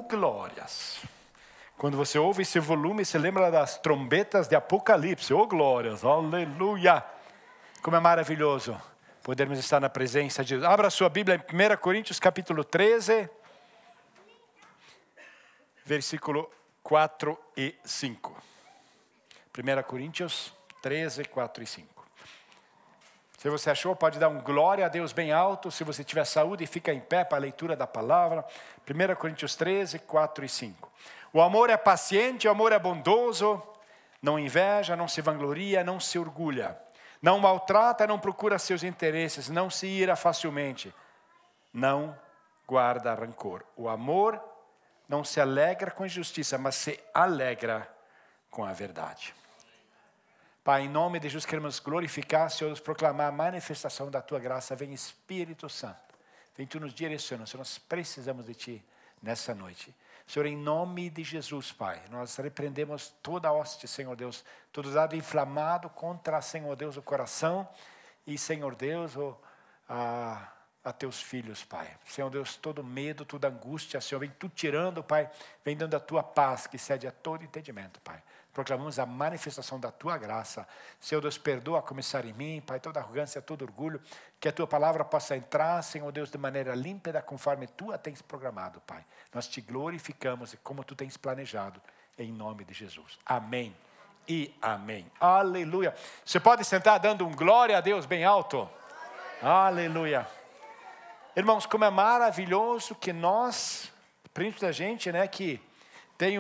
glórias. Quando você ouve esse volume, você lembra das trombetas de Apocalipse. Oh, glórias, aleluia. Como é maravilhoso podermos estar na presença de Deus. Abra sua Bíblia em 1 Coríntios capítulo 13, versículo 4 e 5. 1 Coríntios 13, 4 e 5. Se você achou, pode dar um glória a Deus bem alto. Se você tiver saúde, fica em pé para a leitura da palavra. 1 Coríntios 13, 4 e 5. O amor é paciente, o amor é bondoso, não inveja, não se vangloria, não se orgulha. Não maltrata, não procura seus interesses, não se ira facilmente, não guarda rancor. O amor não se alegra com injustiça, mas se alegra com a verdade. Pai, em nome de Jesus, queremos glorificar, Senhor, proclamar a manifestação da Tua graça. Vem Espírito Santo, vem Tu nos direciona, Senhor, nós precisamos de Ti nessa noite. Senhor, em nome de Jesus, Pai, nós repreendemos toda a hoste, Senhor Deus, todo dado inflamado contra, Senhor Deus, o coração e, Senhor Deus, a Teus filhos, Pai. Senhor Deus, todo medo, toda angústia, Senhor, vem Tu tirando, Pai, vem dando a Tua paz, que excede a todo entendimento, Pai. Proclamamos a manifestação da Tua graça. Senhor Deus, perdoa a começar em mim, Pai, toda arrogância, todo orgulho, que a Tua palavra possa entrar, Senhor Deus, de maneira límpida, conforme Tu a tens programado, Pai. Nós Te glorificamos e como Tu tens planejado, em nome de Jesus. Amém e amém. Aleluia. Você pode sentar dando um glória a Deus bem alto? Aleluia. Irmãos, como é maravilhoso que nós, principalmente a gente, né, que tem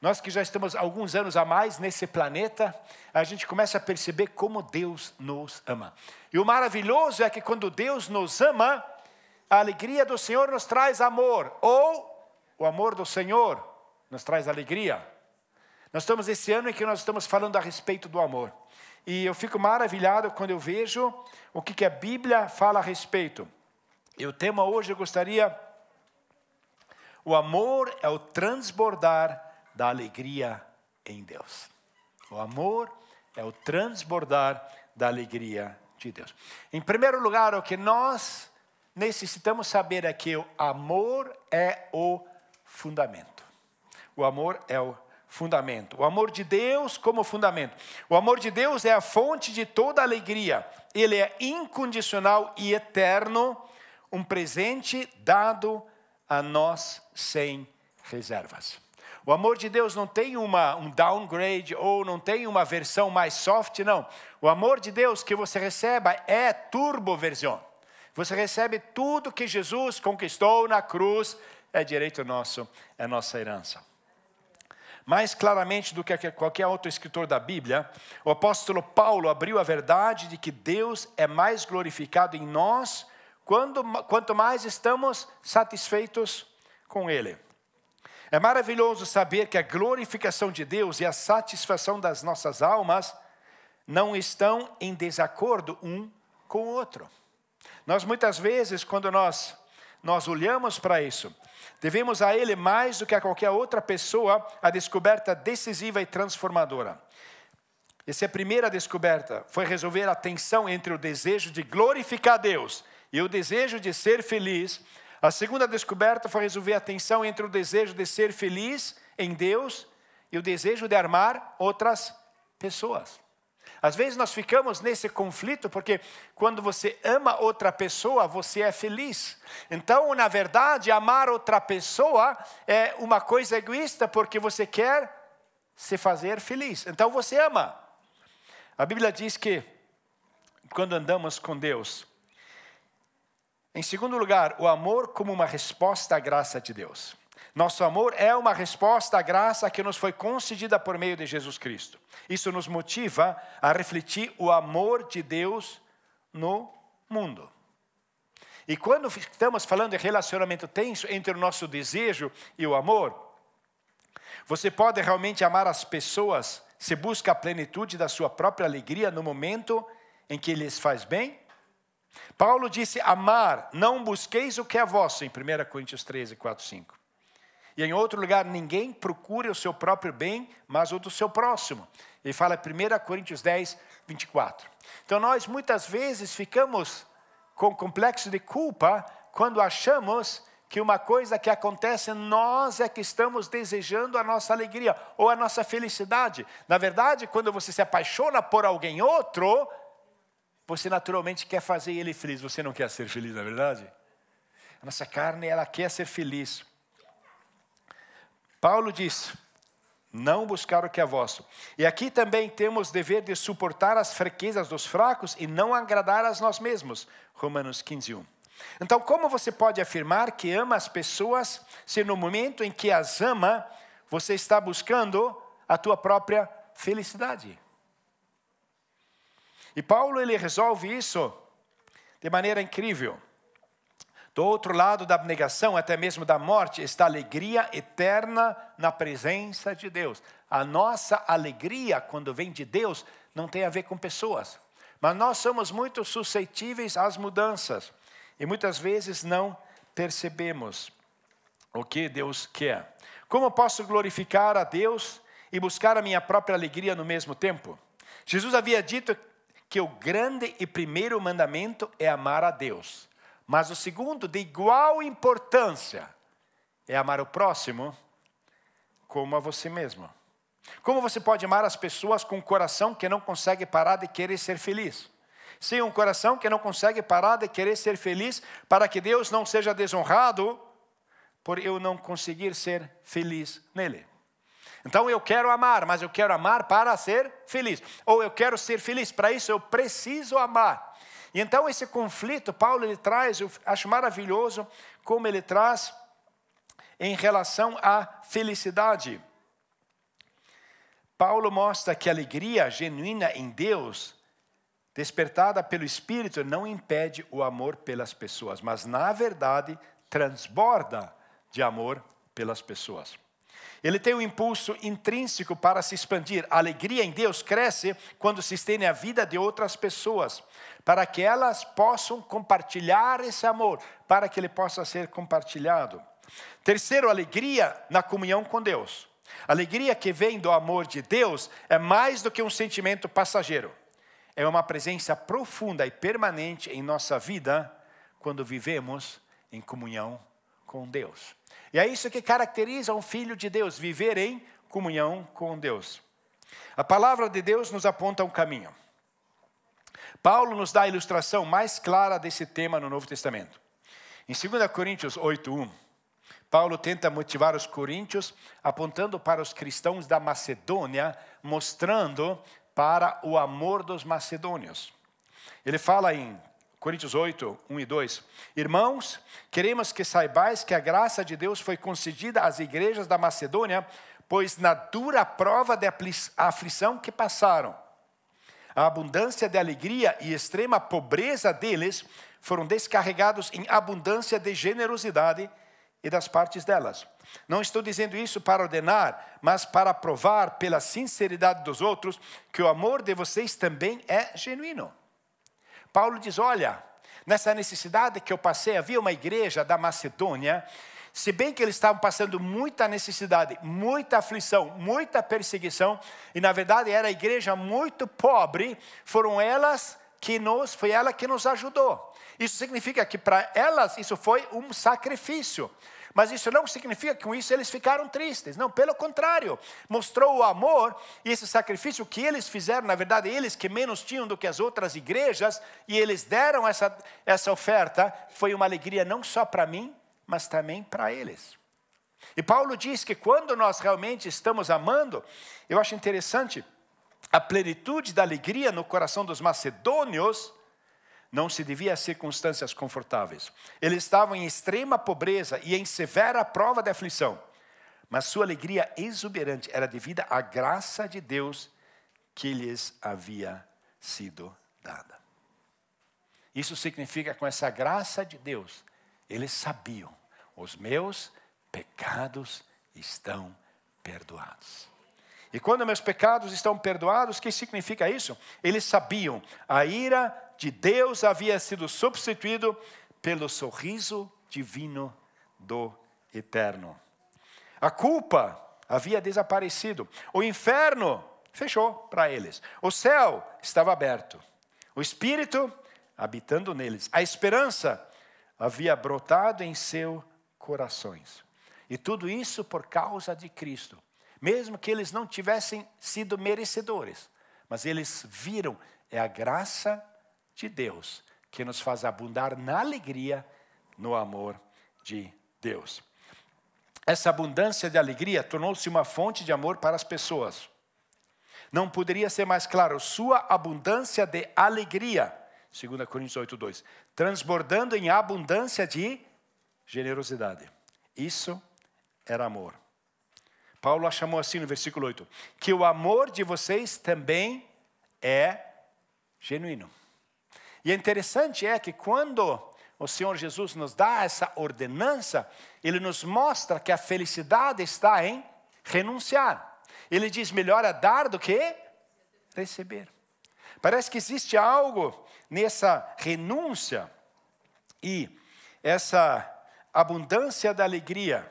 nós que já estamos alguns anos a mais nesse planeta, a gente começa a perceber como Deus nos ama. E o maravilhoso é que quando Deus nos ama, a alegria do Senhor nos traz amor, ou o amor do Senhor nos traz alegria. Nós estamos esse ano em que nós estamos falando a respeito do amor. E eu fico maravilhado quando eu vejo o que a Bíblia fala a respeito. E o tema hoje eu gostaria, o amor é o transbordar da alegria em Deus. O amor é o transbordar da alegria de Deus. Em primeiro lugar, o que nós necessitamos saber é que o amor é o fundamento. O amor é o fundamento. O amor de Deus como fundamento. O amor de Deus é a fonte de toda alegria. Ele é incondicional e eterno, um presente dado a nós sem reservas. O amor de Deus não tem um downgrade ou não tem uma versão mais soft, não. O amor de Deus que você receba é turbo versão. Você recebe tudo que Jesus conquistou na cruz, é direito nosso, é nossa herança. Mais claramente do que qualquer outro escritor da Bíblia, o apóstolo Paulo abriu a verdade de que Deus é mais glorificado em nós quanto mais estamos satisfeitos com Ele. É maravilhoso saber que a glorificação de Deus e a satisfação das nossas almas não estão em desacordo um com o outro. Nós muitas vezes, quando nós olhamos para isso, devemos a Ele mais do que a qualquer outra pessoa a descoberta decisiva e transformadora. Essa é a primeira descoberta, foi resolver a tensão entre o desejo de glorificar Deus e o desejo de ser feliz. A segunda descoberta foi resolver a tensão entre o desejo de ser feliz em Deus e o desejo de amar outras pessoas. Às vezes nós ficamos nesse conflito porque quando você ama outra pessoa, você é feliz. Então, na verdade, amar outra pessoa é uma coisa egoísta porque você quer se fazer feliz. Então você ama. A Bíblia diz que quando andamos com Deus, em segundo lugar, o amor como uma resposta à graça de Deus. Nosso amor é uma resposta à graça que nos foi concedida por meio de Jesus Cristo. Isso nos motiva a refletir o amor de Deus no mundo. E quando estamos falando de relacionamento tenso entre o nosso desejo e o amor, você pode realmente amar as pessoas se busca a plenitude da sua própria alegria no momento em que lhes faz bem? Paulo disse, amar, não busqueis o que é vosso, em 1 Coríntios 13, 4, 5. E em outro lugar, ninguém procure o seu próprio bem, mas o do seu próximo. Ele fala em 1 Coríntios 10, 24. Então nós muitas vezes ficamos com complexo de culpa quando achamos que uma coisa que acontece, nós é que estamos desejando a nossa alegria ou a nossa felicidade. Na verdade, quando você se apaixona por alguém outro, você naturalmente quer fazer ele feliz. Você não quer ser feliz, na verdade? A nossa carne, ela quer ser feliz. Paulo diz, não buscar o que é vosso. E aqui também temos o dever de suportar as fraquezas dos fracos e não agradar a nós mesmos. Romanos 15:1. Então, como você pode afirmar que ama as pessoas se no momento em que as ama, você está buscando a tua própria felicidade? E Paulo, ele resolve isso de maneira incrível. Do outro lado da abnegação, até mesmo da morte, está a alegria eterna na presença de Deus. A nossa alegria, quando vem de Deus, não tem a ver com pessoas. Mas nós somos muito suscetíveis às mudanças. E muitas vezes não percebemos o que Deus quer. Como posso glorificar a Deus e buscar a minha própria alegria no mesmo tempo? Jesus havia dito que o grande e primeiro mandamento é amar a Deus. Mas o segundo, de igual importância, é amar o próximo como a você mesmo. Como você pode amar as pessoas com um coração que não consegue parar de querer ser feliz? Sim, um coração que não consegue parar de querer ser feliz para que Deus não seja desonrado por eu não conseguir ser feliz nele. Então eu quero amar, mas eu quero amar para ser feliz. Ou eu quero ser feliz, para isso eu preciso amar. E então esse conflito, Paulo ele traz, eu acho maravilhoso como ele traz em relação à felicidade. Paulo mostra que a alegria genuína em Deus, despertada pelo Espírito, não impede o amor pelas pessoas, mas na verdade transborda de amor pelas pessoas. Ele tem um impulso intrínseco para se expandir. A alegria em Deus cresce quando se estende a vida de outras pessoas, para que elas possam compartilhar esse amor, para que ele possa ser compartilhado. Terceiro, alegria na comunhão com Deus. A alegria que vem do amor de Deus é mais do que um sentimento passageiro. É uma presença profunda e permanente em nossa vida quando vivemos em comunhão com Deus. E é isso que caracteriza um filho de Deus, viver em comunhão com Deus. A palavra de Deus nos aponta um caminho. Paulo nos dá a ilustração mais clara desse tema no Novo Testamento. Em 2 Coríntios 8:1, Paulo tenta motivar os coríntios, apontando para os cristãos da Macedônia, mostrando para o amor dos macedônios. Ele fala em Coríntios 8, 1 e 2. Irmãos, queremos que saibais que a graça de Deus foi concedida às igrejas da Macedônia, pois na dura prova de aflição que passaram, a abundância de alegria e extrema pobreza deles foram descarregados em abundância de generosidade e das partes delas. Não estou dizendo isso para ordenar, mas para provar pela sinceridade dos outros que o amor de vocês também é genuíno. Paulo diz, olha, nessa necessidade que eu passei, havia uma igreja da Macedônia, se bem que eles estavam passando muita necessidade, muita aflição, muita perseguição, e na verdade era a igreja muito pobre, foi ela que nos ajudou. Isso significa que para elas isso foi um sacrifício. Mas isso não significa que com isso eles ficaram tristes. Não, pelo contrário. Mostrou o amor e esse sacrifício que eles fizeram. Na verdade, eles que menos tinham do que as outras igrejas. E eles deram essa oferta. Foi uma alegria não só para mim, mas também para eles. E Paulo diz que quando nós realmente estamos amando, eu acho interessante, a plenitude da alegria no coração dos macedônios não se devia a circunstâncias confortáveis. Eles estavam em extrema pobreza e em severa prova de aflição. Mas sua alegria exuberante era devida à graça de Deus que lhes havia sido dada. Isso significa que com essa graça de Deus, eles sabiam, os meus pecados estão perdoados. E quando meus pecados estão perdoados, o que significa isso? Eles sabiam, a ira de Deus havia sido substituído pelo sorriso divino do Eterno. A culpa havia desaparecido. O inferno fechou para eles. O céu estava aberto. O Espírito habitando neles. A esperança havia brotado em seu corações. E tudo isso por causa de Cristo. Mesmo que eles não tivessem sido merecedores. Mas eles viram, é a graça de Deus que nos faz abundar na alegria, no amor de Deus. Essa abundância de alegria tornou-se uma fonte de amor para as pessoas. Não poderia ser mais claro, sua abundância de alegria, 2 Coríntios 8:2, transbordando em abundância de generosidade. Isso era amor. Paulo a chamou assim no versículo 8, que o amor de vocês também é genuíno. E é interessante que quando o Senhor Jesus nos dá essa ordenança, Ele nos mostra que a felicidade está em renunciar. Ele diz, melhor é dar do que receber. Parece que existe algo nessa renúncia e essa abundância da alegria.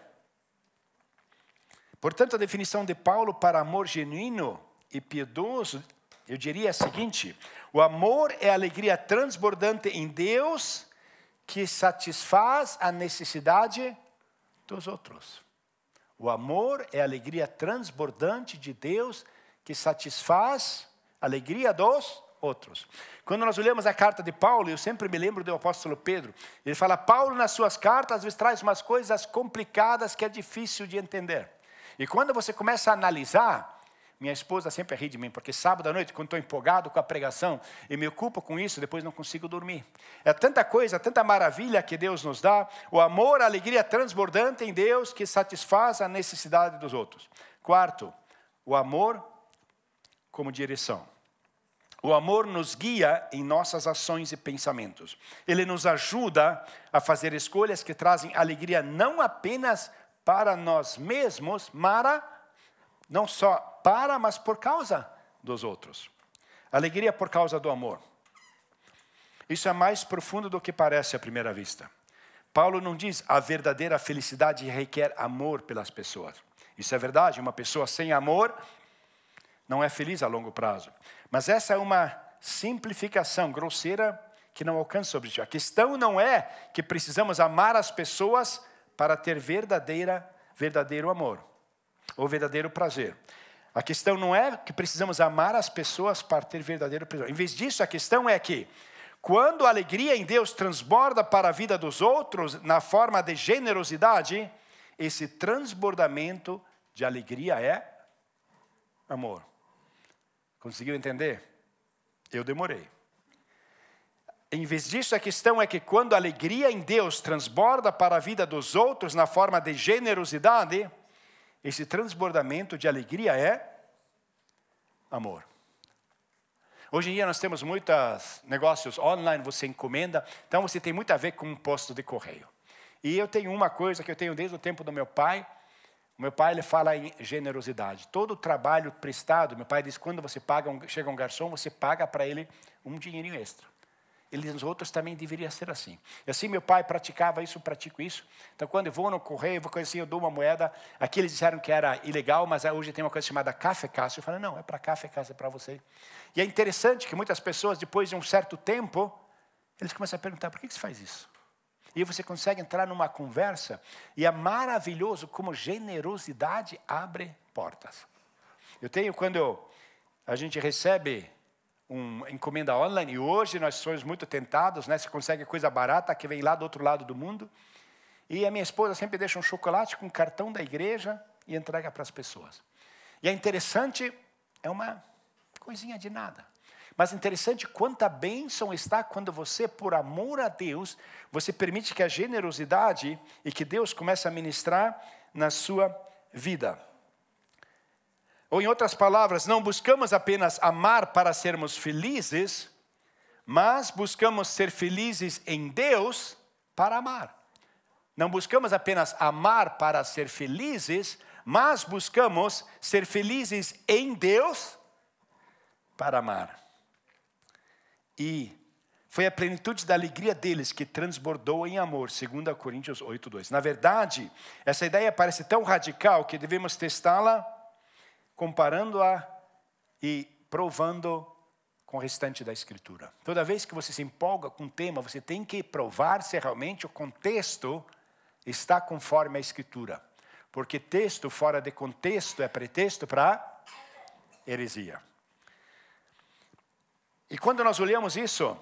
Portanto, a definição de Paulo para amor genuíno e piedoso, eu diria a seguinte: o amor é a alegria transbordante em Deus que satisfaz a necessidade dos outros. O amor é a alegria transbordante de Deus que satisfaz a alegria dos outros. Quando nós olhamos a carta de Paulo, eu sempre me lembro do apóstolo Pedro. Ele fala, Paulo nas suas cartas às vezes traz umas coisas complicadas que é difícil de entender. E quando você começa a analisar, minha esposa sempre ri de mim, porque sábado à noite, quando estou empolgado com a pregação, e me ocupo com isso, depois não consigo dormir. É tanta coisa, tanta maravilha que Deus nos dá, o amor, a alegria transbordante em Deus que satisfaz a necessidade dos outros. Quarto, o amor como direção. O amor nos guia em nossas ações e pensamentos. Ele nos ajuda a fazer escolhas que trazem alegria não apenas para nós mesmos, não só para, mas por causa dos outros. Alegria por causa do amor. Isso é mais profundo do que parece à primeira vista. Paulo não diz a verdadeira felicidade requer amor pelas pessoas. Isso é verdade, uma pessoa sem amor não é feliz a longo prazo. Mas essa é uma simplificação grosseira que não alcança o objetivo. A questão não é que precisamos amar as pessoas para ter verdadeiro amor ou verdadeiro prazer. A questão não é que precisamos amar as pessoas para ter verdadeiro prazer. Em vez disso, a questão é que quando a alegria em Deus transborda para a vida dos outros na forma de generosidade, esse transbordamento de alegria é amor. Conseguiu entender? Eu demorei. Em vez disso, a questão é que quando a alegria em Deus transborda para a vida dos outros na forma de generosidade, esse transbordamento de alegria é amor. Hoje em dia nós temos muitos negócios online, você encomenda, então você tem muito a ver com um posto de correio. E eu tenho uma coisa que eu tenho desde o tempo do meu pai. O meu pai ele fala em generosidade. Todo o trabalho prestado, meu pai diz, quando você chega um garçom, você paga para ele um dinheirinho extra. Ele diz, os outros também deveria ser assim. E assim meu pai praticava isso, eu pratico isso. Então quando eu vou no correio, eu dou uma moeda. Aqui eles disseram que era ilegal, mas hoje tem uma coisa chamada Café Cássio. Eu falo, não, é para Café Cássio, é para você. E é interessante que muitas pessoas, depois de um certo tempo, eles começam a perguntar, por que você faz isso? E você consegue entrar numa conversa, e é maravilhoso como generosidade abre portas. Eu tenho, quando a gente recebe uma encomenda online, e hoje nós somos muito tentados, né? Você consegue coisa barata que vem lá do outro lado do mundo, e a minha esposa sempre deixa um chocolate com um cartão da igreja e entrega para as pessoas. E é interessante, é uma coisinha de nada. Mas interessante quanta bênção está quando você, por amor a Deus, você permite que a generosidade e que Deus comece a ministrar na sua vida. Ou em outras palavras, não buscamos apenas amar para sermos felizes, mas buscamos ser felizes em Deus para amar. Não buscamos apenas amar para ser felizes, mas buscamos ser felizes em Deus para amar. E foi a plenitude da alegria deles que transbordou em amor, 2 Coríntios 8:2. Na verdade, essa ideia parece tão radical que devemos testá-la, comparando-a e provando com o restante da Escritura. Toda vez que você se empolga com um tema, você tem que provar se realmente o contexto está conforme a Escritura. Porque texto fora de contexto é pretexto para heresia. E quando nós olhamos isso,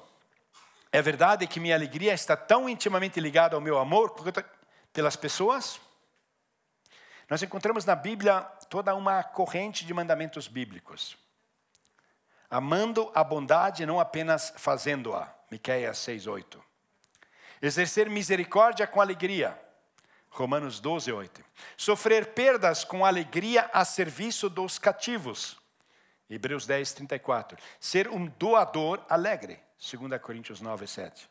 é verdade que minha alegria está tão intimamente ligada ao meu amor pelas pessoas. Nós encontramos na Bíblia toda uma corrente de mandamentos bíblicos. Amando a bondade, não apenas fazendo-a. Miqueias 6:8. Exercer misericórdia com alegria. Romanos 12:8. Sofrer perdas com alegria a serviço dos cativos. Hebreus 10:34. Ser um doador alegre. 2 Coríntios 9:7.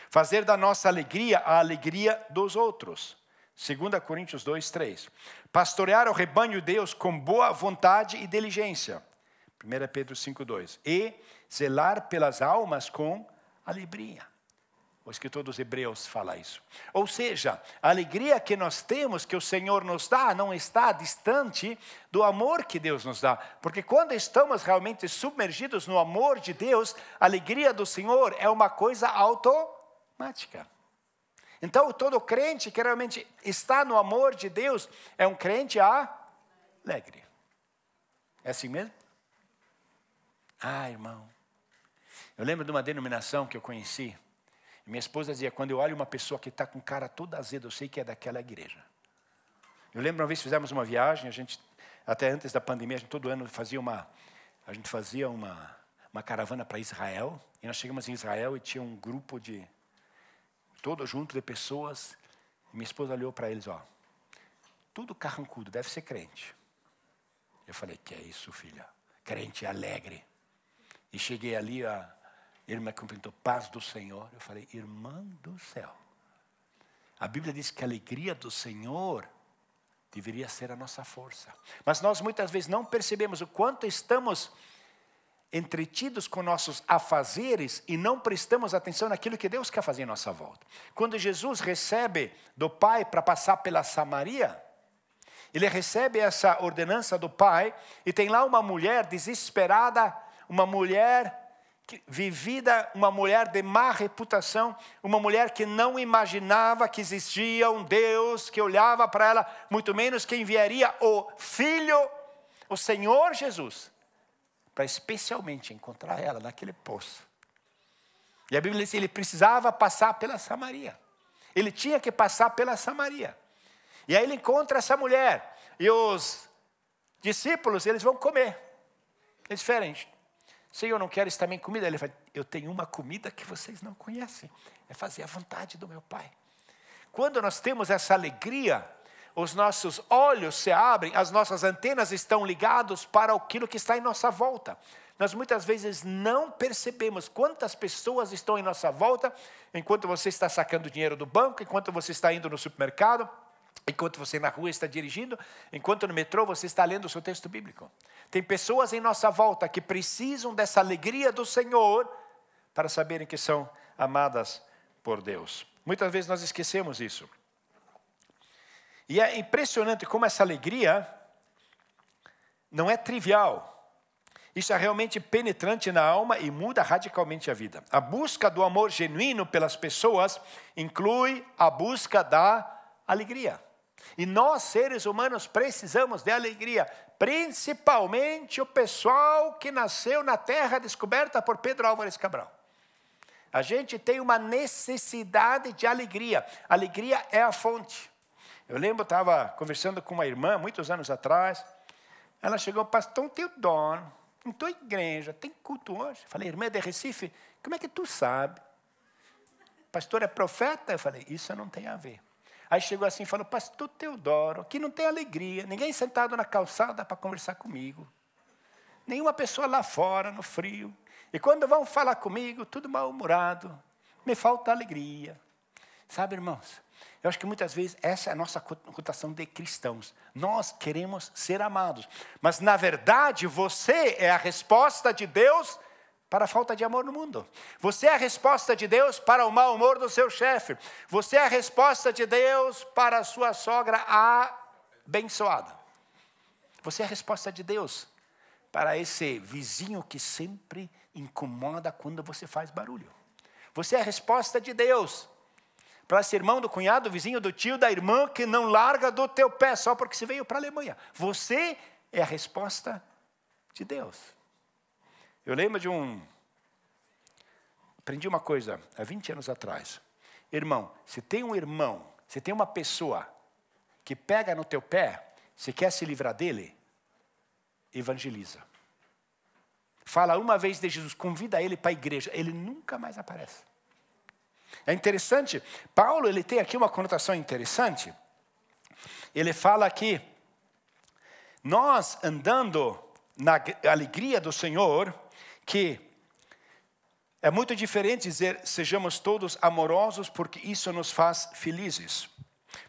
Fazer da nossa alegria a alegria dos outros. 2 Coríntios 2:3. Pastorear o rebanho de Deus com boa vontade e diligência. 1 Pedro 5:2. E zelar pelas almas com alegria. O escritor dos Hebreus fala isso. Ou seja, a alegria que nós temos, que o Senhor nos dá, não está distante do amor que Deus nos dá. Porque quando estamos realmente submergidos no amor de Deus, a alegria do Senhor é uma coisa automática. Então, todo crente que realmente está no amor de Deus é um crente alegre. É assim mesmo? Irmão. Eu lembro de uma denominação que eu conheci. Minha esposa dizia, quando eu olho uma pessoa que está com cara toda azeda, eu sei que é daquela igreja. Eu lembro uma vez fizemos uma viagem, a gente, até antes da pandemia, a gente todo ano fazia uma caravana para Israel. E nós chegamos em Israel e tinha um grupo todo junto de pessoas. E minha esposa olhou para eles, tudo carrancudo, deve ser crente. Eu falei, que é isso, filha? Crente alegre. E cheguei ali, ele me cumprimentou, paz do Senhor. Eu falei, irmã do céu. A Bíblia diz que a alegria do Senhor deveria ser a nossa força. Mas nós muitas vezes não percebemos o quanto estamos entretidos com nossos afazeres e não prestamos atenção naquilo que Deus quer fazer em nossa volta. Quando Jesus recebe do Pai para passar pela Samaria, ele recebe essa ordenança do Pai e tem lá uma mulher desesperada, uma mulher vivida, uma mulher de má reputação, uma mulher que não imaginava que existia um Deus que olhava para ela, muito menos que enviaria o Filho, o Senhor Jesus, para especialmente encontrar ela naquele poço. E a Bíblia diz que ele precisava passar pela Samaria. Ele tinha que passar pela Samaria. E aí ele encontra essa mulher. E os discípulos, eles vão comer. É diferente. Senhor, não queres também comida? Ele fala, eu tenho uma comida que vocês não conhecem. É fazer a vontade do meu Pai. Quando nós temos essa alegria, os nossos olhos se abrem, as nossas antenas estão ligadas para aquilo que está em nossa volta. Nós muitas vezes não percebemos quantas pessoas estão em nossa volta, enquanto você está sacando dinheiro do banco, enquanto você está indo no supermercado, enquanto você na rua está dirigindo, enquanto no metrô você está lendo o seu texto bíblico. Tem pessoas em nossa volta que precisam dessa alegria do Senhor para saberem que são amadas por Deus. Muitas vezes nós esquecemos isso. E é impressionante como essa alegria não é trivial. Isso é realmente penetrante na alma e muda radicalmente a vida. A busca do amor genuíno pelas pessoas inclui a busca da alegria. E nós, seres humanos, precisamos de alegria. Principalmente o pessoal que nasceu na terra descoberta por Pedro Álvares Cabral. A gente tem uma necessidade de alegria. Alegria é a fonte. Eu lembro, estava conversando com uma irmã, muitos anos atrás. Ela chegou, pastor Teodoro, em tua igreja, tem culto hoje? Falei, irmã é de Recife? Como é que tu sabe? Pastor é profeta? Eu falei, isso não tem a ver. Aí chegou assim e falou, pastor Teodoro, aqui não tem alegria, ninguém sentado na calçada para conversar comigo. Nenhuma pessoa lá fora, no frio. E quando vão falar comigo, tudo mal-humorado, me falta alegria. Sabe, irmãos, eu acho que muitas vezes essa é a nossa cotação de cristãos. Nós queremos ser amados. Mas, na verdade, você é a resposta de Deus para a falta de amor no mundo. Você é a resposta de Deus para o mau humor do seu chefe. Você é a resposta de Deus para a sua sogra abençoada. Você é a resposta de Deus para esse vizinho que sempre incomoda quando você faz barulho. Você é a resposta de Deus para ser irmão do cunhado, do vizinho, do tio, da irmã que não larga do teu pé só porque você veio para a Alemanha. Você é a resposta de Deus. Eu lembro aprendi uma coisa há 20 anos atrás. Irmão, se tem um irmão, se tem uma pessoa que pega no teu pé, se quer se livrar dele, evangeliza. Fala uma vez de Jesus, convida ele para a igreja, ele nunca mais aparece. É interessante, Paulo ele tem aqui uma conotação interessante. Ele fala aqui, nós andando na alegria do Senhor, que é muito diferente dizer, sejamos todos amorosos, porque isso nos faz felizes.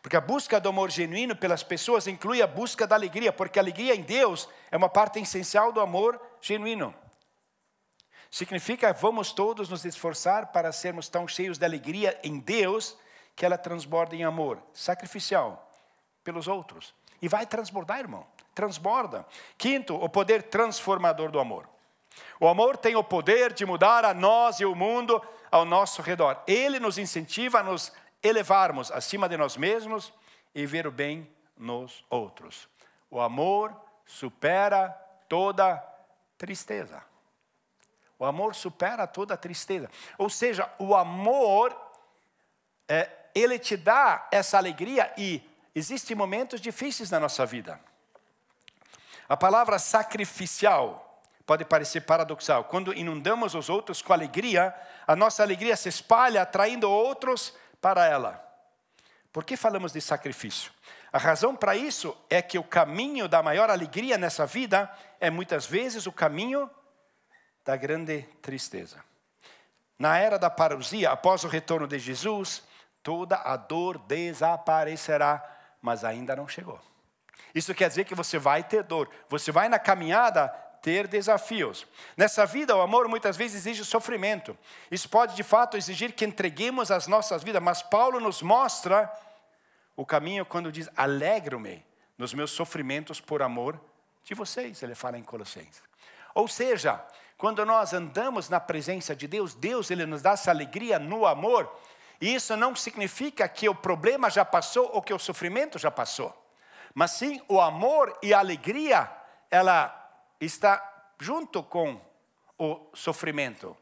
Porque a busca do amor genuíno pelas pessoas inclui a busca da alegria, porque a alegria em Deus é uma parte essencial do amor genuíno. Significa, vamos todos nos esforçar para sermos tão cheios de alegria em Deus, que ela transborda em amor sacrificial pelos outros. E vai transbordar, irmão, transborda. Quinto, o poder transformador do amor. O amor tem o poder de mudar a nós e o mundo ao nosso redor. Ele nos incentiva a nos elevarmos acima de nós mesmos e ver o bem nos outros. O amor supera toda tristeza. O amor supera toda tristeza. Ou seja, o amor, ele te dá essa alegria e existem momentos difíceis na nossa vida. A palavra sacrificial pode parecer paradoxal. Quando inundamos os outros com alegria, a nossa alegria se espalha, atraindo outros para ela. Por que falamos de sacrifício? A razão para isso é que o caminho da maior alegria nessa vida é muitas vezes o caminho da grande tristeza. Na era da parousia, após o retorno de Jesus, toda a dor desaparecerá, mas ainda não chegou. Isso quer dizer que você vai ter dor, você vai na caminhada ter desafios. Nessa vida, o amor muitas vezes exige sofrimento. Isso pode, de fato, exigir que entreguemos as nossas vidas. Mas Paulo nos mostra o caminho quando diz, alegro-me nos meus sofrimentos por amor de vocês. Ele fala em Colossenses. Ou seja, quando nós andamos na presença de Deus, Deus ele nos dá essa alegria no amor. E isso não significa que o problema já passou ou que o sofrimento já passou. Mas sim, o amor e a alegria, ela está junto com o sofrimento.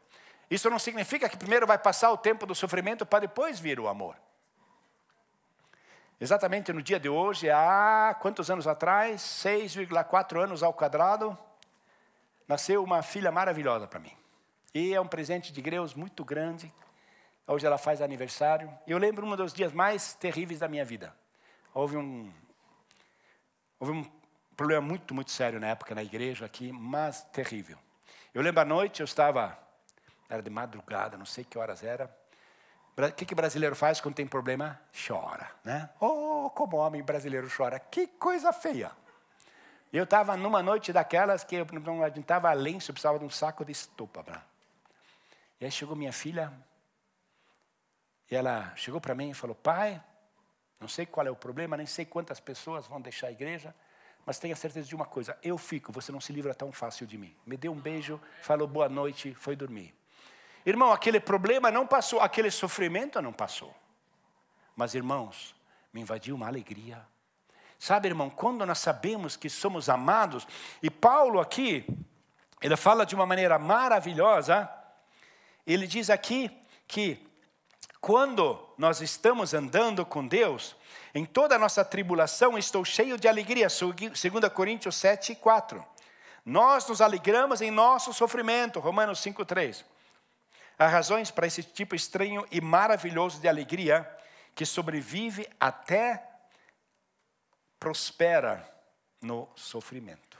Isso não significa que primeiro vai passar o tempo do sofrimento para depois vir o amor. Exatamente no dia de hoje, há quantos anos atrás, 6,4 anos ao quadrado, nasceu uma filha maravilhosa para mim. E é um presente de Deus muito grande. Hoje ela faz aniversário. E eu lembro um dos dias mais terríveis da minha vida. Houve um problema muito, muito sério na época na igreja aqui, mas terrível. Eu lembro à noite, era de madrugada, não sei que horas era. O que brasileiro faz quando tem problema? Chora, né? Oh, como homem brasileiro chora, que coisa feia. Eu estava numa noite daquelas que eu não adiantava lenço, eu precisava de um saco de estopa. E aí chegou minha filha, e ela chegou para mim e falou, pai, não sei qual é o problema, nem sei quantas pessoas vão deixar a igreja, mas tenha certeza de uma coisa, eu fico, você não se livra tão fácil de mim. Me deu um beijo, falou boa noite, foi dormir. Irmão, aquele problema não passou, aquele sofrimento não passou. Mas irmãos, me invadiu uma alegria. Sabe, irmão, quando nós sabemos que somos amados, e Paulo aqui, ele fala de uma maneira maravilhosa, ele diz aqui que quando nós estamos andando com Deus, em toda a nossa tribulação estou cheio de alegria, 2 Coríntios 7:4. Nós nos alegramos em nosso sofrimento, Romanos 5:3. Há razões para esse tipo estranho e maravilhoso de alegria, que sobrevive até prospera no sofrimento.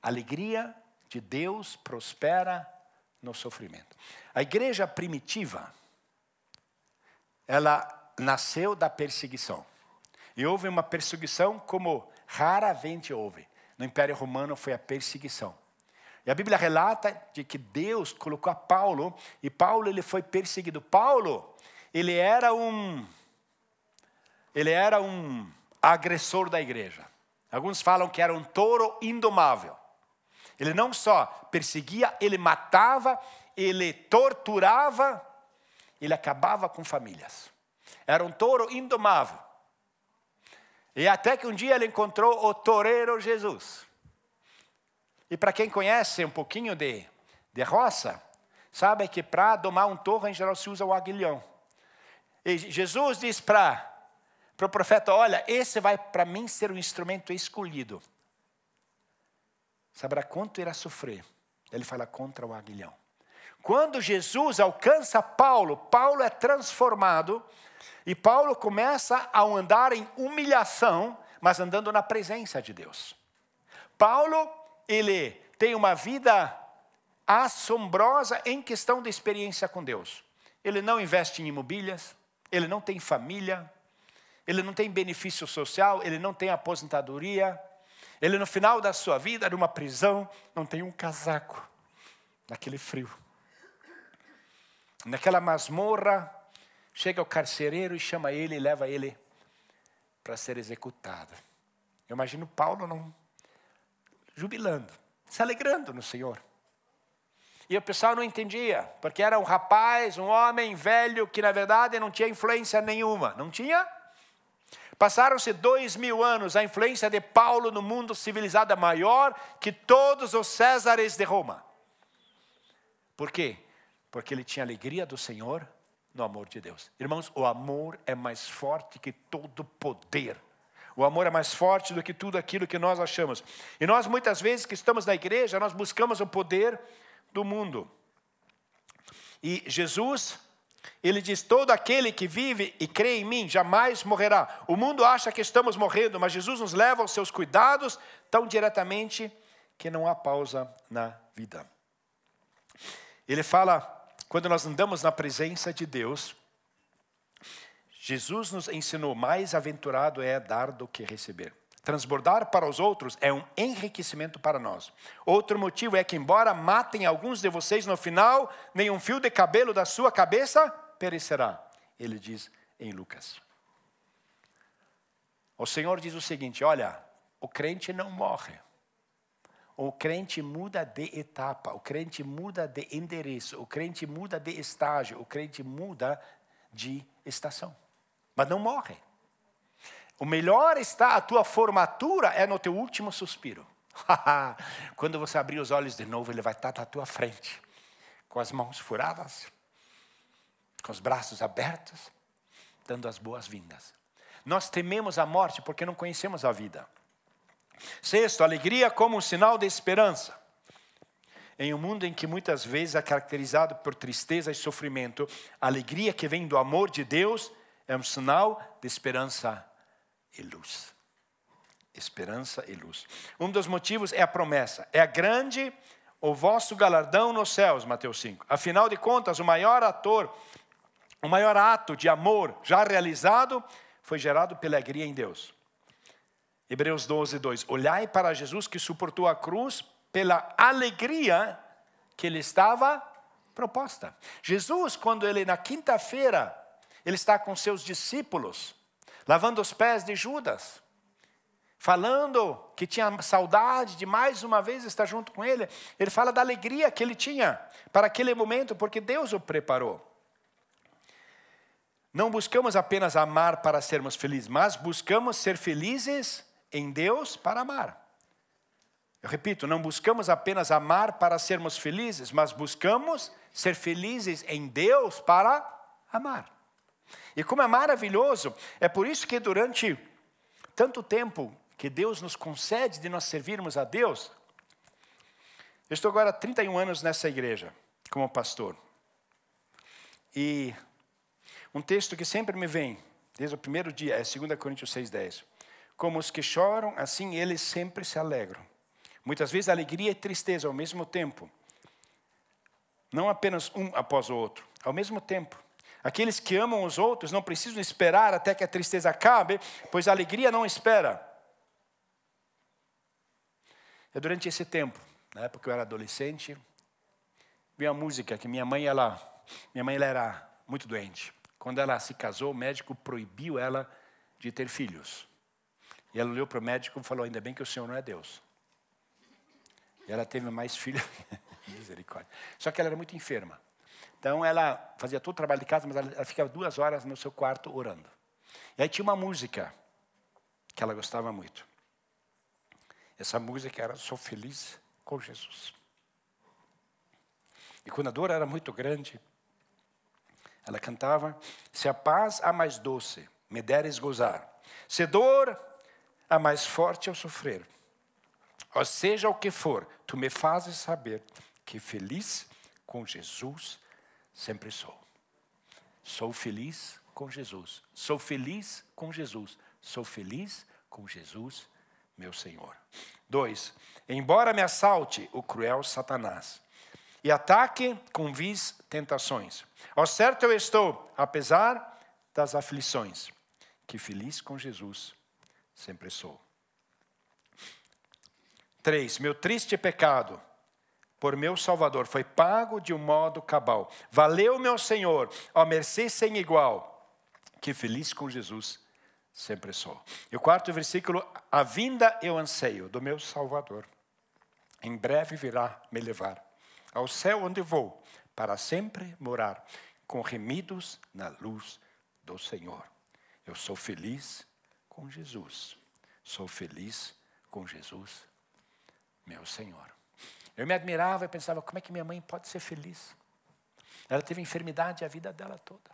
A alegria de Deus prospera no sofrimento. A igreja primitiva, ela nasceu da perseguição. E houve uma perseguição como raramente houve. No Império Romano foi a perseguição. E a Bíblia relata de que Deus colocou a Paulo, e Paulo ele foi perseguido. Paulo, ele era um agressor da igreja. Alguns falam que era um touro indomável. Ele não só perseguia, ele matava, ele torturava, ele acabava com famílias. Era um touro indomável. E até que um dia ele encontrou o toureiro Jesus. E para quem conhece um pouquinho de roça, sabe que para domar um touro, em geral, se usa o aguilhão. E Jesus diz para o profeta, olha, esse vai para mim ser o instrumento escolhido. Saberá quanto irá sofrer. Ele fala contra o aguilhão. Quando Jesus alcança Paulo, Paulo é transformado. E Paulo começa a andar em humilhação, mas andando na presença de Deus. Paulo, ele tem uma vida assombrosa em questão de experiência com Deus. Ele não investe em imóveis, ele não tem família, ele não tem benefício social, ele não tem aposentadoria. Ele no final da sua vida, numa prisão, não tem um casaco, naquele frio. Naquela masmorra, chega o carcereiro e chama ele e leva ele para ser executado. Eu imagino Paulo não jubilando, se alegrando no Senhor. E o pessoal não entendia, porque era um rapaz, um homem velho, que na verdade não tinha influência nenhuma. Não tinha? Passaram-se 2000 anos, a influência de Paulo no mundo civilizado é maior que todos os Césares de Roma. Por quê? Porque ele tinha alegria do Senhor no amor de Deus. Irmãos, o amor é mais forte que todo poder. O amor é mais forte do que tudo aquilo que nós achamos. E nós muitas vezes que estamos na igreja, nós buscamos o poder do mundo. E Jesus, ele diz, todo aquele que vive e crê em mim jamais morrerá. O mundo acha que estamos morrendo, mas Jesus nos leva aos seus cuidados tão diretamente que não há pausa na vida. Ele fala, quando nós andamos na presença de Deus, Jesus nos ensinou, mais aventurado é dar do que receber. Transbordar para os outros é um enriquecimento para nós. Outro motivo é que, embora matem alguns de vocês, no final, nenhum fio de cabelo da sua cabeça perecerá. Ele diz em Lucas. O Senhor diz o seguinte, olha, o crente não morre. O crente muda de etapa, o crente muda de endereço, o crente muda de estágio, o crente muda de estação. Mas não morre. O melhor está, a tua formatura é no teu último suspiro. Quando você abrir os olhos de novo, ele vai estar à tua frente, com as mãos furadas, com os braços abertos, dando as boas-vindas. Nós tememos a morte porque não conhecemos a vida. Sexto, alegria como um sinal de esperança. Em um mundo em que muitas vezes é caracterizado por tristeza e sofrimento, a alegria que vem do amor de Deus é um sinal de esperança e luz. Esperança e luz. Um dos motivos é a promessa. É grande o vosso galardão nos céus, Mateus 5. Afinal de contas, o maior ato de amor já realizado foi gerado pela alegria em Deus. Hebreus 12, 2. Olhai para Jesus que suportou a cruz pela alegria que lhe estava proposta. Jesus, quando ele na quinta-feira, ele está com seus discípulos, lavando os pés de Judas, falando que tinha saudade de mais uma vez estar junto com ele. Ele fala da alegria que ele tinha para aquele momento, porque Deus o preparou. Não buscamos apenas amar para sermos felizes, mas buscamos ser felizes em Deus para amar. Eu repito, não buscamos apenas amar para sermos felizes, mas buscamos ser felizes em Deus para amar. E como é maravilhoso, é por isso que durante tanto tempo que Deus nos concede de nós servirmos a Deus, eu estou agora há 31 anos nessa igreja, como pastor. E um texto que sempre me vem, desde o primeiro dia, é 2 Coríntios 6,10. Como os que choram, assim eles sempre se alegram. Muitas vezes alegria e tristeza ao mesmo tempo. Não apenas um após o outro, ao mesmo tempo. Aqueles que amam os outros não precisam esperar até que a tristeza acabe, pois a alegria não espera. É durante esse tempo, na época que eu era adolescente, vi uma música que minha mãe ela era muito doente. Quando ela se casou, o médico proibiu ela de ter filhos. E ela olhou para o médico e falou, ainda bem que o Senhor não é Deus. E ela teve mais filhos, misericórdia. Só que ela era muito enferma. Então ela fazia todo o trabalho de casa, mas ela ficava 2 horas no seu quarto orando. E aí tinha uma música que ela gostava muito. Essa música era Sou Feliz com Jesus. E quando a dor era muito grande, ela cantava: se a paz a mais doce me deres gozar, se dor a mais forte eu sofrer, ou seja o que for, tu me fazes saber que feliz com Jesus sempre sou. Sou feliz com Jesus. Sou feliz com Jesus. Sou feliz com Jesus, meu Senhor. 2. Embora me assalte o cruel Satanás e ataque com vis tentações, ao certo eu estou, apesar das aflições, que feliz com Jesus sempre sou. 3. Meu triste pecado por meu Salvador foi pago de um modo cabal. Valeu, meu Senhor, ó mercê sem igual, que feliz com Jesus sempre sou. E o 4º versículo: a vinda eu anseio do meu Salvador. Em breve virá me levar ao céu onde vou, para sempre morar, com remidos na luz do Senhor. Eu sou feliz com Jesus. Sou feliz com Jesus, meu Senhor. Eu me admirava e pensava, como é que minha mãe pode ser feliz? Ela teve enfermidade a vida dela toda.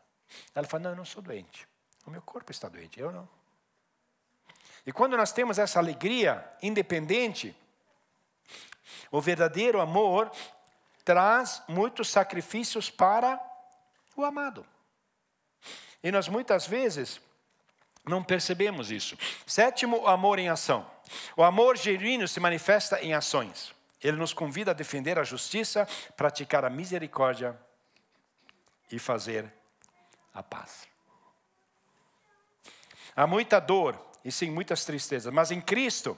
Ela falou, não, eu não sou doente. O meu corpo está doente, eu não. E quando nós temos essa alegria independente, o verdadeiro amor traz muitos sacrifícios para o amado. E nós muitas vezes não percebemos isso. 7º, o amor em ação. O amor genuíno se manifesta em ações. Ele nos convida a defender a justiça, praticar a misericórdia e fazer a paz. Há muita dor e sim muitas tristezas, mas em Cristo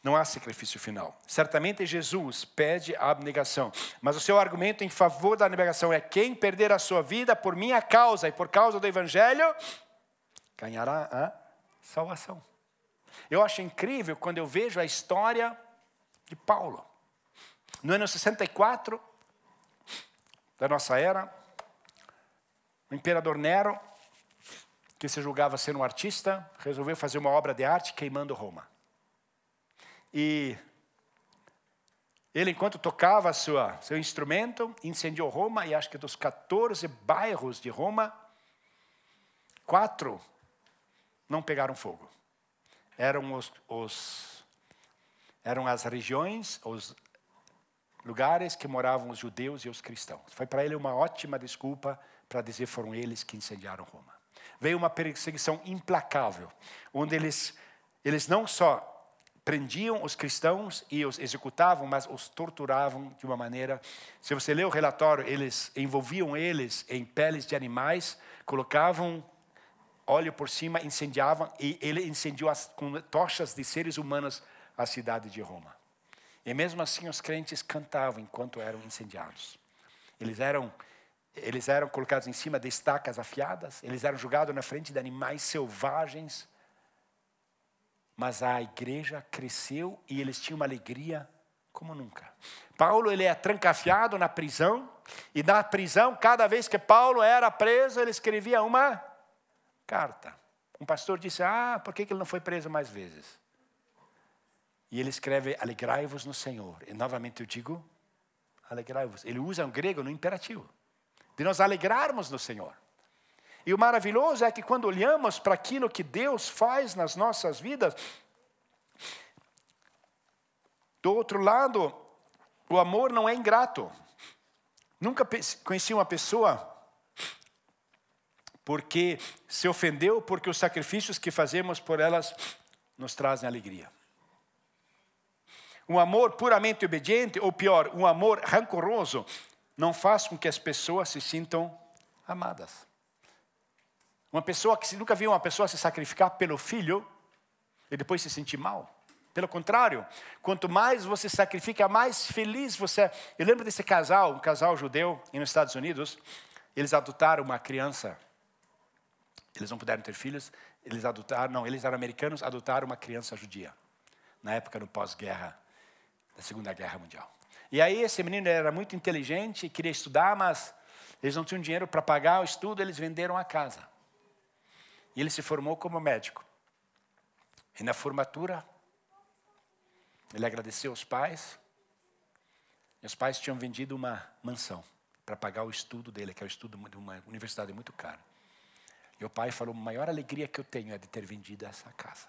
não há sacrifício final. Certamente Jesus pede a abnegação, mas o seu argumento em favor da abnegação é: quem perder a sua vida por minha causa e por causa do Evangelho, ganhará a salvação. Eu acho incrível quando eu vejo a história de Paulo. No ano 64 da nossa era, o imperador Nero, que se julgava ser um artista, resolveu fazer uma obra de arte queimando Roma. E ele, enquanto tocava seu instrumento, incendiou Roma, e acho que dos 14 bairros de Roma, 4 não pegaram fogo. Eram eram as regiões, os lugares que moravam os judeus e os cristãos. Foi para ele uma ótima desculpa para dizer foram eles que incendiaram Roma. Veio uma perseguição implacável, onde eles não só prendiam os cristãos e os executavam, mas os torturavam de uma maneira... Se você ler o relatório, eles envolviam eles em peles de animais, colocavam óleo por cima, incendiavam, e ele incendiou com tochas de seres humanos a cidade de Roma. E mesmo assim os crentes cantavam enquanto eram incendiados. Eles eram colocados em cima de estacas afiadas, eles eram jogados na frente de animais selvagens. Mas a igreja cresceu e eles tinham uma alegria como nunca. Paulo, ele é trancafiado na prisão, e na prisão, cada vez que Paulo era preso, ele escrevia uma carta. Um pastor disse, por que ele não foi preso mais vezes? E ele escreve, alegrai-vos no Senhor. E novamente eu digo, alegrai-vos. Ele usa um grego no imperativo, de nós alegrarmos no Senhor. E o maravilhoso é que quando olhamos para aquilo que Deus faz nas nossas vidas, do outro lado, o amor não é ingrato. Nunca conheci uma pessoa porque se ofendeu porque os sacrifícios que fazemos por elas nos trazem alegria. Um amor puramente obediente, ou pior, um amor rancoroso, não faz com que as pessoas se sintam amadas. Uma pessoa que nunca viu uma pessoa se sacrificar pelo filho e depois se sentir mal. Pelo contrário, quanto mais você sacrifica, mais feliz você é. Eu lembro desse casal, um casal judeu nos Estados Unidos. Eles adotaram uma criança. Eles não puderam ter filhos. Eles eram americanos, adotaram uma criança judia. Na época, no pós-guerra, da Segunda Guerra Mundial. E aí esse menino era muito inteligente, queria estudar, mas eles não tinham dinheiro para pagar o estudo, eles venderam a casa. E ele se formou como médico. E na formatura, ele agradeceu aos pais. E os pais tinham vendido uma mansão para pagar o estudo dele, que é o estudo de uma universidade muito cara. E o pai falou, a maior alegria que eu tenho é de ter vendido essa casa.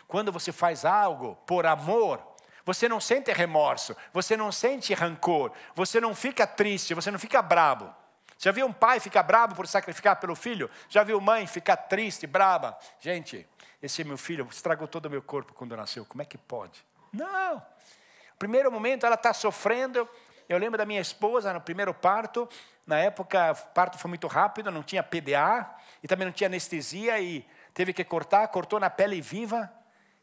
Quando você faz algo por amor, você não sente remorso, você não sente rancor, você não fica triste, você não fica brabo. Já viu um pai ficar brabo por sacrificar pelo filho? Já viu mãe ficar triste, braba? Gente, esse meu filho estragou todo o meu corpo quando nasceu, como é que pode? Não! No primeiro momento ela está sofrendo. Eu lembro da minha esposa no primeiro parto. Na época o parto foi muito rápido, não tinha PDA e também não tinha anestesia e teve que cortar, cortou na pele viva.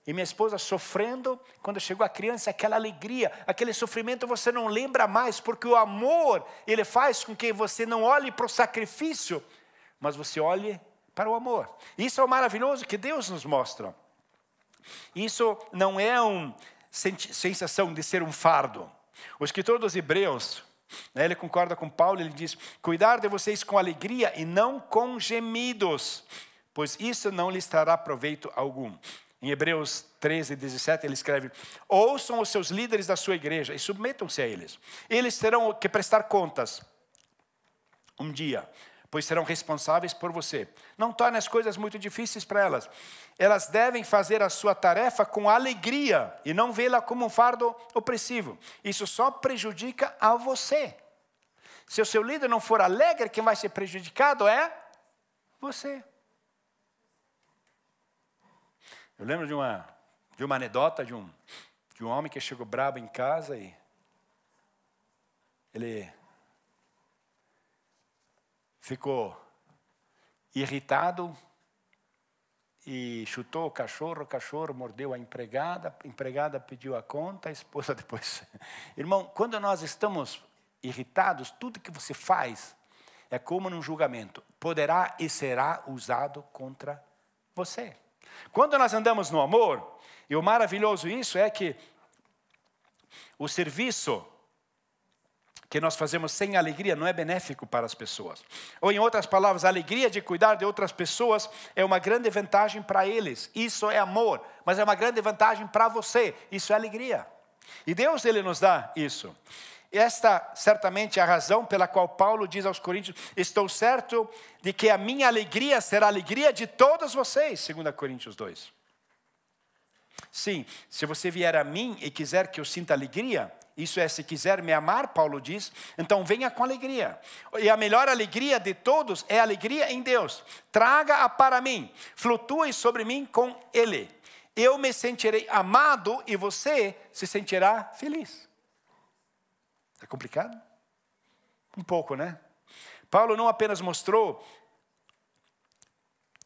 E minha esposa sofrendo, quando chegou a criança, aquela alegria, aquele sofrimento você não lembra mais, porque o amor, ele faz com que você não olhe para o sacrifício, mas você olhe para o amor. Isso é o maravilhoso que Deus nos mostra. Isso não é uma sensação de ser um fardo. O escritor dos Hebreus, ele concorda com Paulo, ele diz, cuidar de vocês com alegria e não com gemidos, pois isso não lhes trará proveito algum. Em Hebreus 13, 17, ele escreve, ouçam os seus líderes da sua igreja e submetam-se a eles. Eles terão que prestar contas um dia, pois serão responsáveis por você. Não torne as coisas muito difíceis para elas. Elas devem fazer a sua tarefa com alegria e não vê-la como um fardo opressivo. Isso só prejudica a você. Se o seu líder não for alegre, quem vai ser prejudicado é você. Eu lembro de uma anedota de um homem que chegou brabo em casa e ele ficou irritado e chutou o cachorro mordeu a empregada pediu a conta, a esposa depois. Irmão, quando nós estamos irritados, tudo que você faz é como num julgamento, poderá e será usado contra você. Quando nós andamos no amor, e o maravilhoso isso é que o serviço que nós fazemos sem alegria não é benéfico para as pessoas. Ou em outras palavras, a alegria de cuidar de outras pessoas é uma grande vantagem para eles. Isso é amor, mas é uma grande vantagem para você. Isso é alegria. E Deus, ele nos dá isso. Esta certamente é a razão pela qual Paulo diz aos Coríntios, estou certo de que a minha alegria será a alegria de todos vocês, 2 Coríntios 2. Sim, se você vier a mim e quiser que eu sinta alegria, isso é, se quiser me amar, Paulo diz, então venha com alegria. E a melhor alegria de todos é a alegria em Deus. Traga-a para mim, flutue sobre mim com Ele. Eu me sentirei amado e você se sentirá feliz. É complicado? Um pouco, né? Paulo não apenas mostrou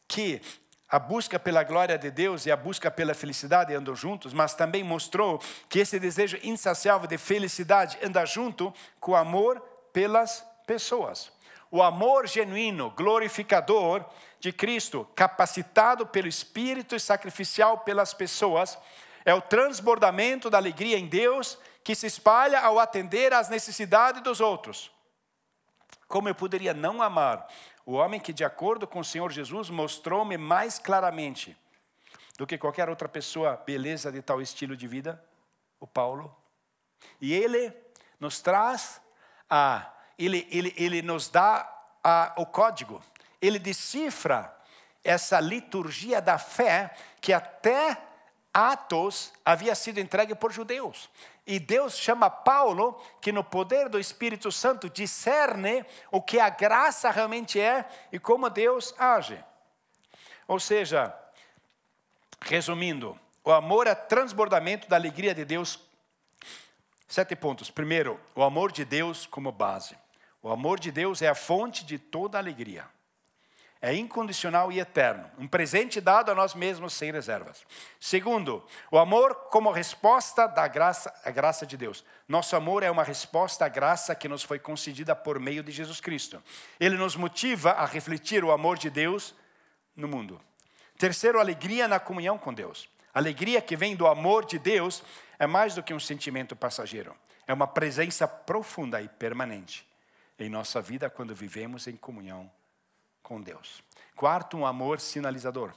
que a busca pela glória de Deus e a busca pela felicidade andam juntos, mas também mostrou que esse desejo insaciável de felicidade anda junto com o amor pelas pessoas. O amor genuíno, glorificador de Cristo, capacitado pelo Espírito e sacrificial pelas pessoas, é o transbordamento da alegria em Deus que se espalha ao atender às necessidades dos outros. Como eu poderia não amar o homem que, de acordo com o Senhor Jesus, mostrou-me mais claramente do que qualquer outra pessoa beleza de tal estilo de vida? O Paulo. E ele nos traz, ele nos dá o código. Ele decifra essa liturgia da fé que até Atos havia sido entregue por judeus. E Deus chama Paulo, que no poder do Espírito Santo discerne o que a graça realmente é e como Deus age. Ou seja, resumindo, o amor é transbordamento da alegria de Deus. 7 pontos. Primeiro, o amor de Deus como base. O amor de Deus é a fonte de toda alegria. É incondicional e eterno. Um presente dado a nós mesmos sem reservas. Segundo, o amor como resposta da graça de Deus. Nosso amor é uma resposta à graça que nos foi concedida por meio de Jesus Cristo. Ele nos motiva a refletir o amor de Deus no mundo. Terceiro, alegria na comunhão com Deus. A alegria que vem do amor de Deus é mais do que um sentimento passageiro. É uma presença profunda e permanente em nossa vida quando vivemos em comunhão com Deus. Quarto, um amor sinalizador.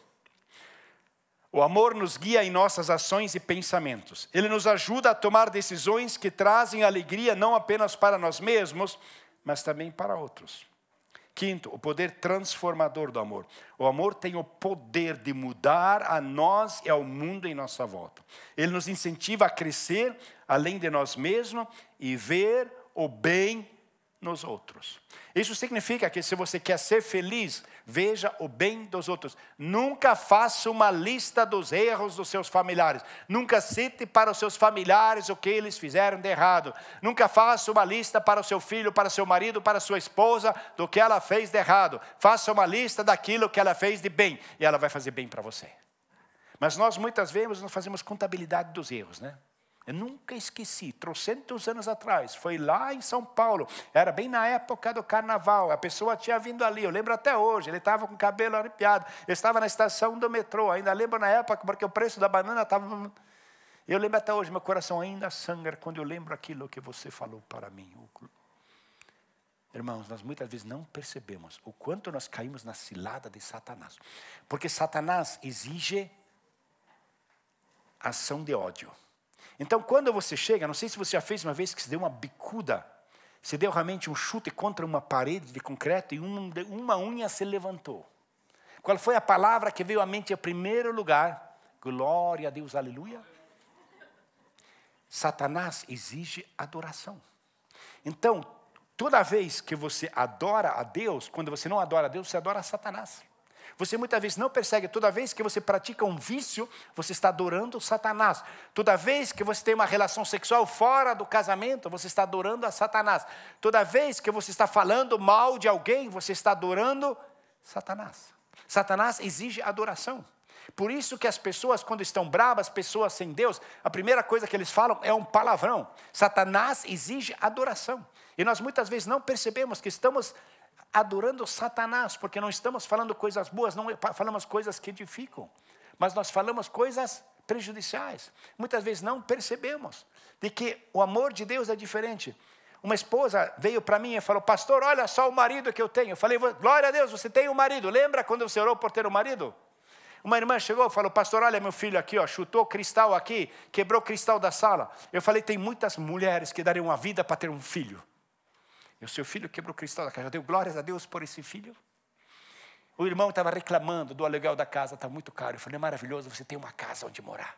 O amor nos guia em nossas ações e pensamentos. Ele nos ajuda a tomar decisões que trazem alegria não apenas para nós mesmos, mas também para outros. Quinto, o poder transformador do amor. O amor tem o poder de mudar a nós e ao mundo em nossa volta. Ele nos incentiva a crescer além de nós mesmos e ver o bem nos outros. Isso significa que se você quer ser feliz, veja o bem dos outros. Nunca faça uma lista dos erros dos seus familiares. Nunca cite para os seus familiares o que eles fizeram de errado. Nunca faça uma lista para o seu filho, para o seu marido, para a sua esposa, do que ela fez de errado. Faça uma lista daquilo que ela fez de bem, e ela vai fazer bem para você. Mas nós muitas vezes não fazemos contabilidade dos erros, né? Eu nunca esqueci, 300 anos atrás, foi lá em São Paulo, era bem na época do carnaval, a pessoa tinha vindo ali, eu lembro até hoje, ele estava com o cabelo arrepiado, eu estava na estação do metrô, ainda lembro na época, porque o preço da banana estava... Eu lembro até hoje, meu coração ainda sangra quando eu lembro aquilo que você falou para mim. Irmãos, nós muitas vezes não percebemos o quanto nós caímos na cilada de Satanás, porque Satanás exige ação de ódio. Então, quando você chega, não sei se você já fez uma vez que se deu uma bicuda, se deu realmente um chute contra uma parede de concreto e uma unha se levantou. Qual foi a palavra que veio à mente em primeiro lugar? Glória a Deus, aleluia. Satanás exige adoração. Então, toda vez que você adora a Deus, quando você não adora a Deus, você adora a Satanás. Você muitas vezes não percebe, toda vez que você pratica um vício, você está adorando Satanás. Toda vez que você tem uma relação sexual fora do casamento, você está adorando a Satanás. Toda vez que você está falando mal de alguém, você está adorando Satanás. Satanás exige adoração. Por isso que as pessoas, quando estão bravas, pessoas sem Deus, a primeira coisa que eles falam é um palavrão. Satanás exige adoração. E nós muitas vezes não percebemos que estamos adorando Satanás, porque não estamos falando coisas boas, não falamos coisas que edificam, mas nós falamos coisas prejudiciais. Muitas vezes não percebemos de que o amor de Deus é diferente. Uma esposa veio para mim e falou: pastor, olha só o marido que eu tenho. Eu falei: glória a Deus, você tem um marido. Lembra quando você orou por ter um marido? Uma irmã chegou e falou: pastor, olha meu filho aqui, ó, chutou cristal aqui, quebrou cristal da sala. Eu falei: tem muitas mulheres que dariam a vida para ter um filho. E o seu filho quebrou o cristal da casa. Já deu glórias a Deus por esse filho? O irmão estava reclamando do aluguel da casa, está muito caro. Eu falei: é maravilhoso, você tem uma casa onde morar.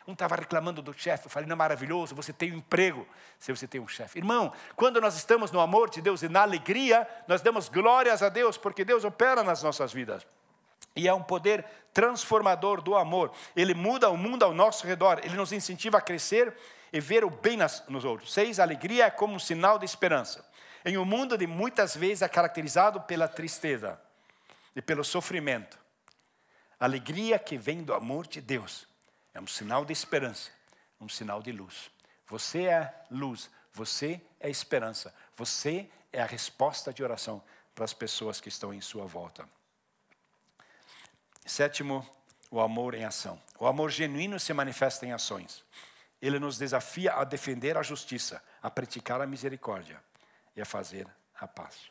Um estava reclamando do chefe. Eu falei: não é maravilhoso, você tem um emprego se você tem um chefe. Irmão, quando nós estamos no amor de Deus e na alegria, nós damos glórias a Deus, porque Deus opera nas nossas vidas. E é um poder transformador do amor. Ele muda o mundo ao nosso redor. Ele nos incentiva a crescer e ver o bem nos outros. 6, a alegria é como um sinal de esperança. Em um mundo de muitas vezes é caracterizado pela tristeza e pelo sofrimento, a alegria que vem do amor de Deus é um sinal de esperança, um sinal de luz. Você é luz, você é esperança, você é a resposta de oração para as pessoas que estão em sua volta. 7, o amor em ação. O amor genuíno se manifesta em ações. Ele nos desafia a defender a justiça, a praticar a misericórdia e a fazer a paz.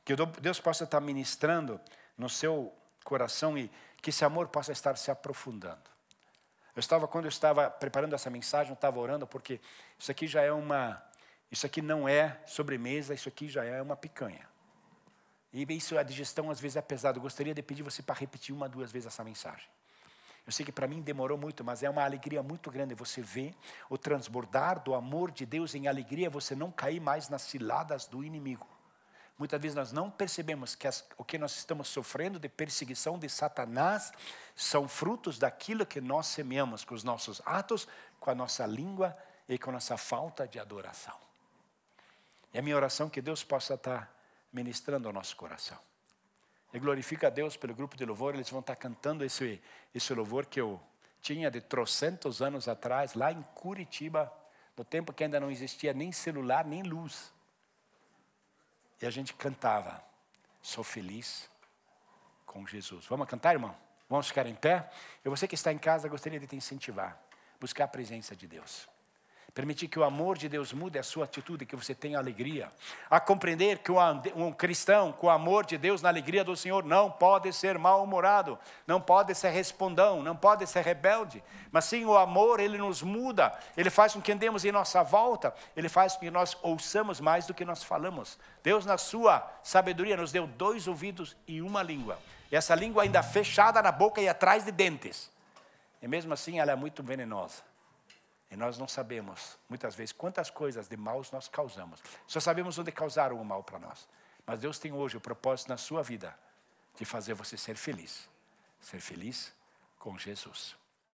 Que Deus possa estar ministrando no seu coração e que esse amor possa estar se aprofundando. Quando eu estava preparando essa mensagem, eu estava orando, porque isso aqui já é isso aqui não é sobremesa, isso aqui já é uma picanha. E isso, a digestão às vezes é pesado. Eu gostaria de pedir você para repetir 1 ou 2 vezes essa mensagem. Eu sei que para mim demorou muito, mas é uma alegria muito grande você ver o transbordar do amor de Deus em alegria, você não cair mais nas ciladas do inimigo. Muitas vezes nós não percebemos que o que nós estamos sofrendo de perseguição de Satanás são frutos daquilo que nós semeamos com os nossos atos, com a nossa língua e com a nossa falta de adoração. É a minha oração que Deus possa estar ministrando ao nosso coração. E glorifica a Deus pelo grupo de louvor. Eles vão estar cantando esse louvor que eu tinha de 300 anos atrás, lá em Curitiba, no tempo que ainda não existia nem celular, nem luz. E a gente cantava: sou feliz com Jesus. Vamos cantar, irmão? Vamos ficar em pé? E você que está em casa, gostaria de te incentivar. Buscar a presença de Deus. Permitir que o amor de Deus mude a sua atitude, que você tenha alegria. A compreender que um cristão com o amor de Deus, na alegria do Senhor, não pode ser mal-humorado, não pode ser respondão, não pode ser rebelde. Mas sim, o amor, ele nos muda, ele faz com que andemos em nossa volta, ele faz com que nós ouçamos mais do que nós falamos. Deus, na sua sabedoria, nos deu 2 ouvidos e 1 língua. E essa língua ainda fechada na boca e atrás de dentes. E mesmo assim, ela é muito venenosa. E nós não sabemos, muitas vezes, quantas coisas de maus nós causamos. Só sabemos onde causaram o mal para nós. Mas Deus tem hoje o propósito na sua vida de fazer você ser feliz. Ser feliz com Jesus.